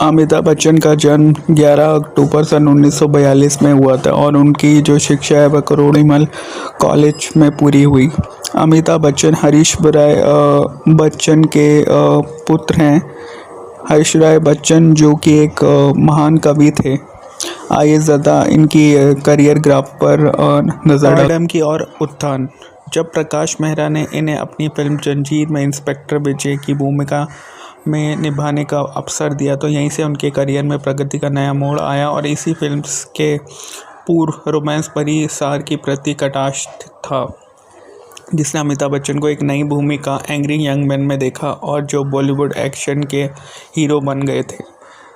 अमिताभ बच्चन का जन्म 11 अक्टूबर सन 1942 में हुआ था और उनकी जो शिक्षा है वह करोड़ीमल कॉलेज में पूरी हुई। अमिताभ बच्चन हरीश राय बच्चन के पुत्र हैं। हरीश राय बच्चन जो कि एक महान कवि थे। आइए ज़्यादा इनकी करियर ग्राफ पर नज़र डालते की और उत्थान। जब प्रकाश मेहरा ने इन्हें अपनी फिल्म जंजीर में इंस्पेक्टर विजय की भूमिका में निभाने का अवसर दिया तो यहीं से उनके करियर में प्रगति का नया मोड़ आया और इसी फिल्म के पूर्व रोमांस भरी सार की प्रति कटाक्ष था, जिसने अमिताभ बच्चन को एक नई भूमिका एंग्री यंग मैन में देखा और जो बॉलीवुड एक्शन के हीरो बन गए थे।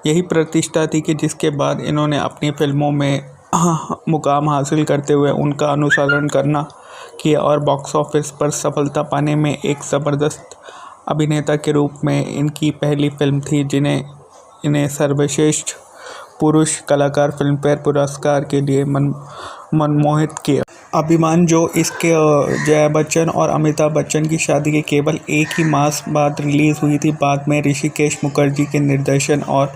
यही प्रतिष्ठा थी कि जिसके बाद इन्होंने अपनी फिल्मों में मुकाम हासिल करते हुए उनका अनुसरण करना किया और बॉक्स ऑफिस पर सफलता पाने में एक ज़बरदस्त अभिनेता के रूप में इनकी पहली फिल्म थी, इन्हें सर्वश्रेष्ठ पुरुष कलाकार फिल्मफेयर पुरस्कार के लिए मनमोहित किया। अभिमान जो इसके जया बच्चन और अमिताभ बच्चन की शादी के केवल एक ही मास बाद रिलीज़ हुई थी। बाद में ऋषिकेश मुखर्जी के निर्देशन और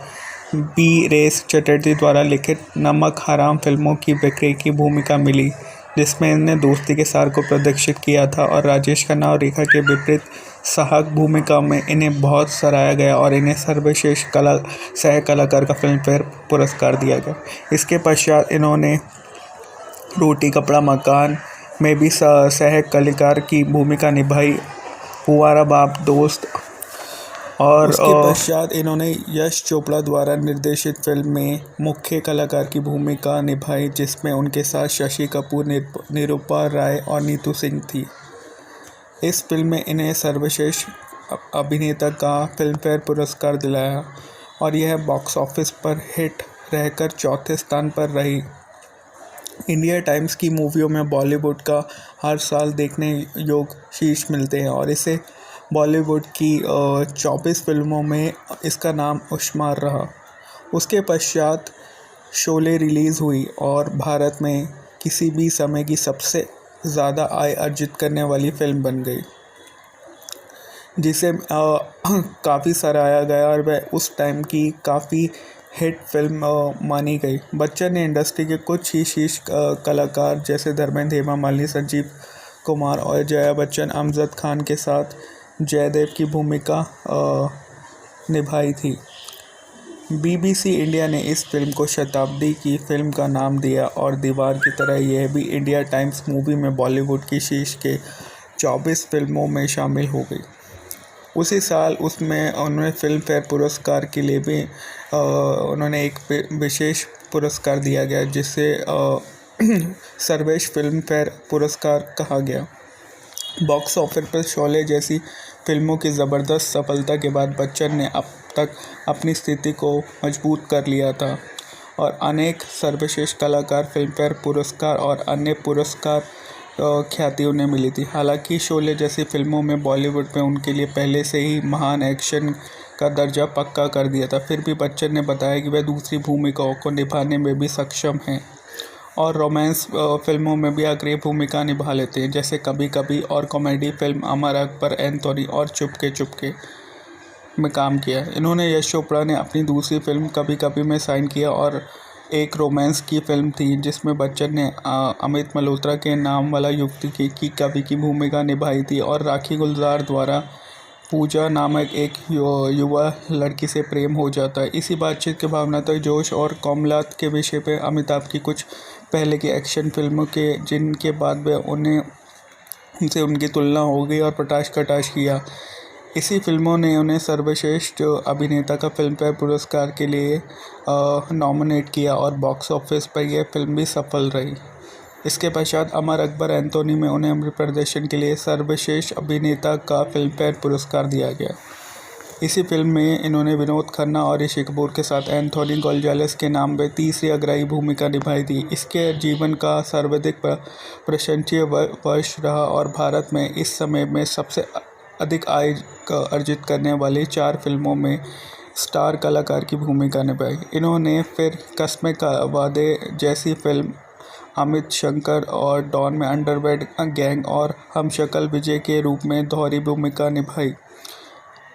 बी रेस चटर्जी द्वारा लिखित नमक हराम फिल्मों की बिक्री की भूमिका मिली, जिसमें इन्हें दोस्ती के सार को प्रदर्शित किया था और राजेश खन्ना और रेखा के विपरीत सहायक भूमिका में इन्हें बहुत सराहा गया और इन्हें सर्वश्रेष्ठ सह कलाकार का फिल्मफेयर पुरस्कार दिया गया। इसके पश्चात इन्होंने रोटी कपड़ा मकान में भी सह कलाकार की भूमिका निभाई, हुआरा बाप दोस्त, और उसके पश्चात इन्होंने यश चोपड़ा द्वारा निर्देशित फिल्म में मुख्य कलाकार की भूमिका निभाई, जिसमें उनके साथ शशि कपूर, निरूपा राय और नीतू सिंह थी। इस फिल्म में इन्हें सर्वश्रेष्ठ अभिनेता का फिल्मफेयर पुरस्कार दिलाया और यह बॉक्स ऑफिस पर हिट रहकर चौथे स्थान पर रही। इंडिया टाइम्स की मूवियों में बॉलीवुड का हर साल देखने योग्य शीर्ष मिलते हैं और इसे बॉलीवुड की 24 फिल्मों में इसका नाम शुमार रहा। उसके पश्चात शोले रिलीज़ हुई और भारत में किसी भी समय की सबसे ज़्यादा आय अर्जित करने वाली फिल्म बन गई, जिसे काफ़ी सराहा गया और वह उस टाइम की काफ़ी हिट फिल्म मानी गई। बच्चन ने इंडस्ट्री के कुछ ही शीर्ष कलाकार जैसे धर्मेंद्र, हेमा मालिनी, संजीव कुमार और जया बच्चन, अमजद खान के साथ जयदेव की भूमिका निभाई थी। बीबीसी इंडिया ने इस फिल्म को शताब्दी की फिल्म का नाम दिया और दीवार की तरह यह भी इंडिया टाइम्स मूवी में बॉलीवुड की शीर्ष के 24 फिल्मों में शामिल हो गई। उसी साल उसमें उन्हें फिल्म फेयर पुरस्कार के लिए भी उन्होंने एक विशेष पुरस्कार दिया गया, जिसे सर्वश्रेष्ठ फिल्म फेयर पुरस्कार कहा गया। बॉक्स ऑफिस पर शोले जैसी फिल्मों की ज़बरदस्त सफलता के बाद बच्चन ने अब तक अपनी स्थिति को मजबूत कर लिया था और अनेक सर्वश्रेष्ठ कलाकार फिल्मफेयर पुरस्कार और अन्य पुरस्कार ख्याति उन्हें मिली थी। हालांकि शोले जैसी फिल्मों में बॉलीवुड में उनके लिए पहले से ही महान एक्शन का दर्जा पक्का कर दिया था, फिर भी बच्चन ने बताया कि वह दूसरी भूमिकाओं को निभाने में भी सक्षम हैं और रोमांस फिल्मों में भी अग्रणी भूमिका निभा लेते हैं, जैसे कभी कभी, और comedy film Amar Akbar Anthony और चुपके चुपके में काम किया। इन्होंने यश चोपड़ा ने अपनी दूसरी फिल्म कभी कभी में साइन किया और एक रोमांस की फिल्म थी जिसमें बच्चन ने अमित मल्होत्रा के नाम वाला युवती की कवि की भूमिका निभाई थी और राखी गुलजार द्वारा पूजा नामक एक युवा लड़की से प्रेम हो जाता है। इसी बातचीत के भावनात्मक जोश और कौमलात के विषय पर अमिताभ की कुछ पहले की एक्शन फिल्मों के जिनके बाद वह उनसे उनकी तुलना हो गई और पटाश कटाश किया। इसी फिल्मों ने उन्हें सर्वश्रेष्ठ अभिनेता का फिल्मफेयर पुरस्कार के लिए नॉमिनेट किया और बॉक्स ऑफिस पर यह फिल्म भी सफल रही। इसके पश्चात अमर अकबर एंथोनी में उन्हें अमृत प्रदर्शन के लिए सर्वश्रेष्ठ अभिनेता का फिल्मफेयर पुरस्कार दिया गया। इसी फिल्म में इन्होंने विनोद खन्ना और ऋषि कपूर के साथ एंथोनी गोंजालेस के नाम पर तीसरी अग्रणी भूमिका निभाई थी। इसके जीवन का सर्वाधिक प्रशंसनीय वर्ष रहा और भारत में इस समय में सबसे अधिक आय अर्जित करने वाली 4 फिल्मों में स्टार कलाकार की भूमिका निभाई। इन्होंने फिर कस्में का वादे जैसी फिल्म, अमित शंकर और डॉन में अंडरवर्ल्ड गैंग और हमशक्ल विजय के रूप में दोहरी भूमिका निभाई।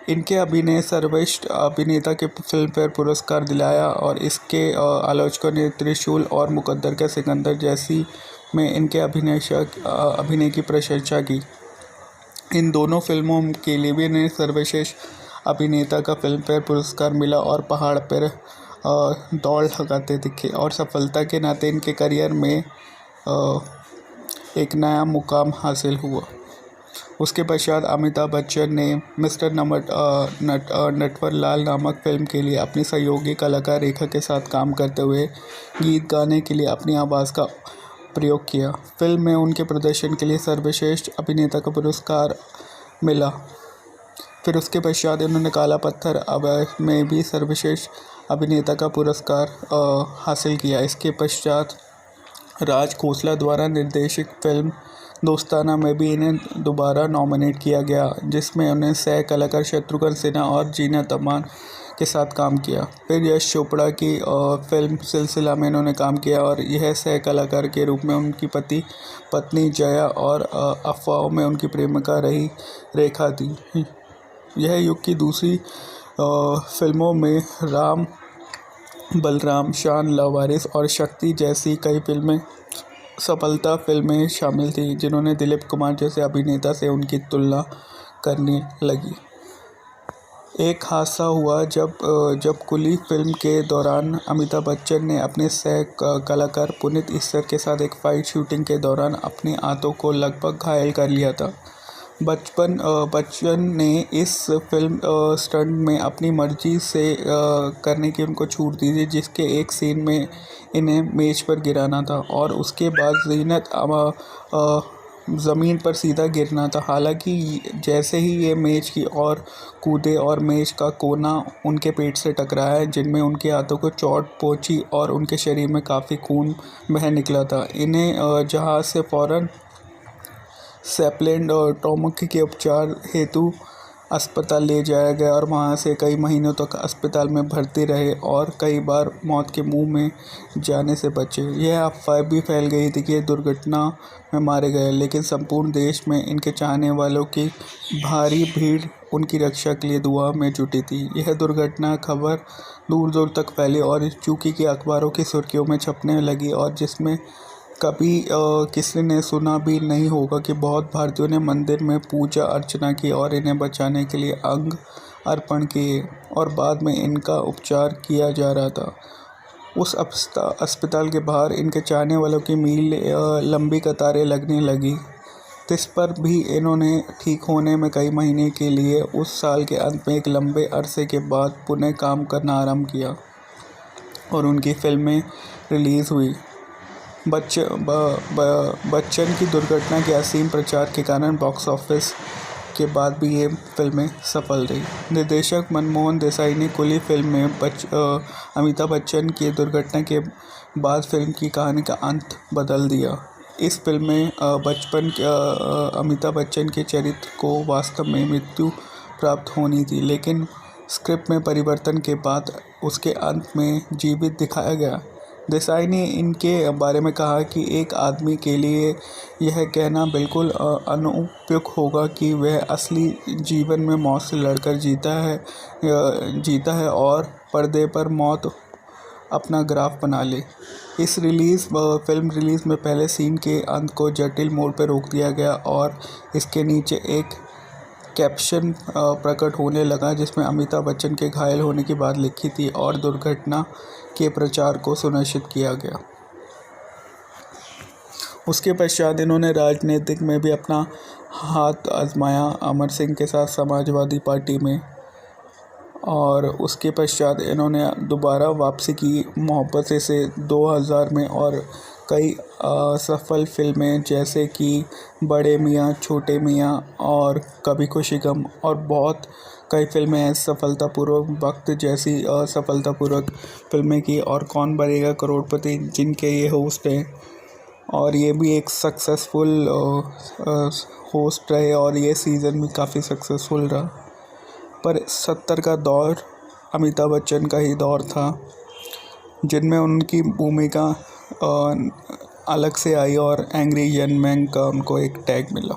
इनके अभिनय सर्वश्रेष्ठ अभिनेता के फिल्म फेयर पुरस्कार दिलाया और इसके आलोचकों ने त्रिशूल और मुकद्दर का सिकंदर जैसी में इनके अभिनय की प्रशंसा की। इन दोनों फिल्मों के लिए भी इन्हें सर्वश्रेष्ठ अभिनेता का फिल्म फेयर पुरस्कार मिला और पहाड़ पर दौड़ लगाते दिखे और सफलता के नाते इनके करियर में एक नया मुकाम हासिल हुआ। उसके पश्चात अमिताभ बच्चन ने मिस्टर नटवरलाल नामक फिल्म के लिए अपनी सहयोगी कलाकार रेखा के साथ काम करते हुए गीत गाने के लिए अपनी आवाज़ का प्रयोग किया। फिल्म में उनके प्रदर्शन के लिए सर्वश्रेष्ठ अभिनेता का पुरस्कार मिला। फिर उसके पश्चात इन्होंने काला पत्थर में भी सर्वश्रेष्ठ अभिनेता का पुरस्कार हासिल किया। इसके पश्चात राज खोसला द्वारा निर्देशित फिल्म दोस्ताना में भी इन्हें दोबारा नॉमिनेट किया गया, जिसमें उन्हें सह कलाकार शत्रुघ्न सिन्हा और जीनत अमान के साथ काम किया। फिर यश चोपड़ा की फिल्म सिलसिला में इन्होंने काम किया और यह सह कलाकार के रूप में उनकी पत्नी जया और अफवाहों में उनकी प्रेमिका रही रेखा थी। यह युग की दूसरी फिल्मों में राम बलराम, शान, लावारिस और शक्ति जैसी कई सफलता फिल्में शामिल थी, जिन्होंने दिलीप कुमार जैसे अभिनेता से उनकी तुलना करने लगी। एक हादसा हुआ जब कुली फिल्म के दौरान अमिताभ बच्चन ने अपने सह कलाकार पुनीत इस्सर के साथ एक फाइट शूटिंग के दौरान अपने हाथों को लगभग घायल कर लिया था। बच्चन ने इस फिल्म स्टंट में अपनी मर्जी से करने की उनको छूट दी थी, जिसके एक सीन में इन्हें मेज पर गिराना था और उसके बाद जीनत ज़मीन पर सीधा गिरना था। हालांकि जैसे ही ये मेज की ओर कूदे और मेज का कोना उनके पेट से टकराया, जिनमें उनके हाथों को चोट पहुंची और उनके शरीर में काफ़ी खून बह निकला था। इन्हें जहाज़ से फ़ौरन सेप्लेंड और ट्रॉमा के उपचार हेतु अस्पताल ले जाया गया और वहां से कई महीनों तक अस्पताल में भर्ती रहे और कई बार मौत के मुंह में जाने से बचे। यह अफवाह भी फैल गई थी कि ये दुर्घटना में मारे गए, लेकिन संपूर्ण देश में इनके चाहने वालों की भारी भीड़ उनकी रक्षा के लिए दुआ में जुटी थी। यह दुर्घटना खबर दूर दूर तक फैली और चूंकि कि अखबारों की सुर्खियों में छपने लगी और जिसमें कभी किसी ने सुना भी नहीं होगा कि बहुत भारतीयों ने मंदिर में पूजा अर्चना की और इन्हें बचाने के लिए अंग अर्पण किए और बाद में इनका उपचार किया जा रहा था। उस अस्पताल के बाहर इनके चाहने वालों की मील लंबी कतारें लगने लगी। इस पर भी इन्होंने ठीक होने में कई महीने के लिए उस साल के अंत में एक लंबे अरसे के बाद पुनः काम करना आरंभ किया और उनकी फिल्में रिलीज़ हुई। बच्चन की दुर्घटना के असीम प्रचार के कारण बॉक्स ऑफिस के बाद भी ये फिल्में सफल रही। निर्देशक मनमोहन देसाई ने कुली फिल्म में अमिताभ बच्चन की दुर्घटना के बाद फिल्म की कहानी का अंत बदल दिया। इस फिल्म में अमिताभ बच्चन के चरित्र को वास्तव में मृत्यु प्राप्त होनी थी, लेकिन स्क्रिप्ट में परिवर्तन के बाद उसके अंत में जीवित दिखाया गया। देसाई ने इनके बारे में कहा कि एक आदमी के लिए यह कहना बिल्कुल अनुपयुक्त होगा कि वह असली जीवन में मौत से लड़कर जीता है और पर्दे पर मौत अपना ग्राफ बना ले। फिल्म रिलीज़ में पहले सीन के अंत को जटिल मोड़ पर रोक दिया गया और इसके नीचे एक कैप्शन प्रकट होने लगा जिसमें अमिताभ बच्चन के घायल होने की बात लिखी थी और दुर्घटना के प्रचार को सुनिश्चित किया गया। उसके पश्चात इन्होंने राजनीतिक में भी अपना हाथ आजमाया, अमर सिंह के साथ समाजवादी पार्टी में, और उसके पश्चात इन्होंने दोबारा वापसी की मोहब्बत से 2000 में और कई सफल फिल्में जैसे कि बड़े मियाँ छोटे मियाँ और कभी खुशी गम और बहुत कई फिल्में हैं सफलतापूर्वक वक्त जैसी असफलतापूर्वक फिल्में की और कौन बनेगा करोड़पति जिनके ये होस्ट हैं और ये भी एक सक्सेसफुल होस्ट रहे और ये सीज़न भी काफ़ी सक्सेसफुल रहा। पर 70 का दौर अमिताभ बच्चन का ही दौर था जिनमें उनकी भूमिका अलग से आई और एंग्री यंग मैन का उनको एक टैग मिला।